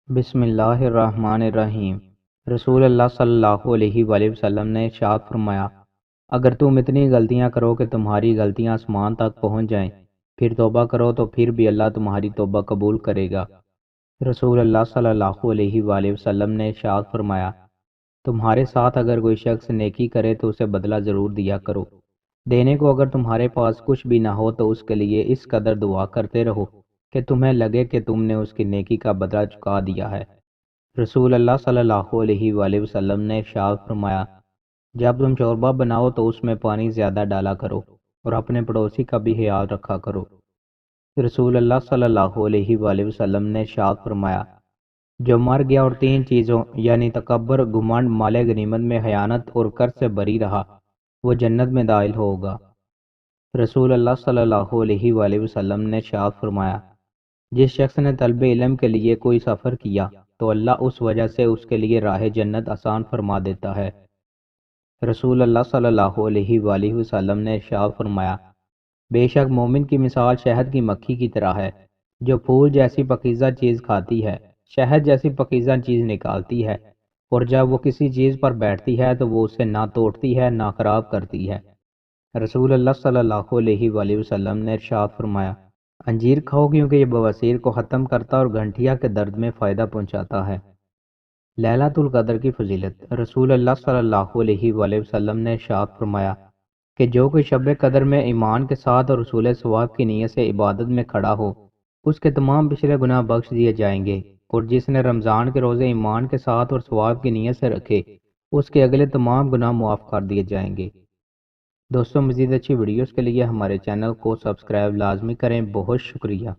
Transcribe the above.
بسم اللہ الرحمن الرحیم۔ رسول اللہ صلی اللہ علیہ وآلہ وسلم نے ارشاد فرمایا، اگر تم اتنی غلطیاں کرو کہ تمہاری غلطیاں آسمان تک پہنچ جائیں، پھر توبہ کرو تو پھر بھی اللہ تمہاری توبہ قبول کرے گا۔ رسول اللہ صلی اللہ علیہ وآلہ وسلم نے ارشاد فرمایا، تمہارے ساتھ اگر کوئی شخص نیکی کرے تو اسے بدلہ ضرور دیا کرو۔ دینے کو اگر تمہارے پاس کچھ بھی نہ ہو تو اس کے لیے اس قدر دعا کرتے رہو کہ تمہیں لگے کہ تم نے اس کی نیکی کا بدلہ چکا دیا ہے۔ رسول اللہ صلی اللہ علیہ وآلہ وسلم نے ارشاد فرمایا، جب تم شوربہ بناؤ تو اس میں پانی زیادہ ڈالا کرو اور اپنے پڑوسی کا بھی خیال رکھا کرو۔ رسول اللہ صلی اللہ علیہ وآلہ وسلم نے ارشاد فرمایا، جو مر گیا اور تین چیزوں یعنی تکبر، گھمنڈ، مال غنیمت میں خیانت اور قرض سے بری رہا، وہ جنت میں داخل ہوگا۔ رسول اللہ صلی اللہ علیہ وآلہ وسلم نے ارشاد فرمایا، جس شخص نے طلب علم کے لیے کوئی سفر کیا تو اللہ اس وجہ سے اس کے لیے راہ جنت آسان فرما دیتا ہے۔ رسول اللہ صلی اللہ علیہ وآلہ وسلم نے ارشاد فرمایا، بے شک مومن کی مثال شہد کی مکھی کی طرح ہے، جو پھول جیسی پاکیزہ چیز کھاتی ہے، شہد جیسی پاکیزہ چیز نکالتی ہے، اور جب وہ کسی چیز پر بیٹھتی ہے تو وہ اسے نہ توڑتی ہے نہ خراب کرتی ہے۔ رسول اللہ صلی اللہ علیہ وآلہ وسلم نے ارشاد فرمایا، انجیر کھاؤ کیونکہ یہ بواسیر کو ختم کرتا اور گھنٹیا کے درد میں فائدہ پہنچاتا ہے۔ لیلۃ القدر کی فضیلت۔ رسول اللہ صلی اللہ علیہ وآلہ وسلم نے ارشاد فرمایا کہ جو کوئی شب قدر میں ایمان کے ساتھ اور حصول ثواب کی نیت سے عبادت میں کھڑا ہو، اس کے تمام پچھلے گناہ بخش دیے جائیں گے، اور جس نے رمضان کے روزے ایمان کے ساتھ اور ثواب کی نیت سے رکھے، اس کے اگلے تمام گناہ معاف کر دیے جائیں گے۔ دوستوں، مزید اچھی ویڈیوز کے لیے ہمارے چینل کو سبسکرائب لازمی کریں۔ بہت شکریہ۔